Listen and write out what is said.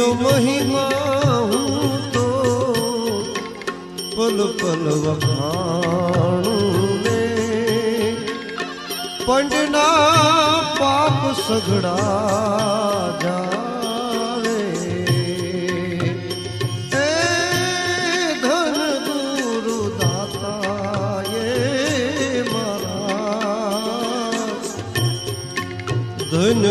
એનો મહિમા હું તો પલ પલ વખાણું ને પંડના પાપ સઘળા જાવે એ ધન ગુરુ દાતા એ મારા ધન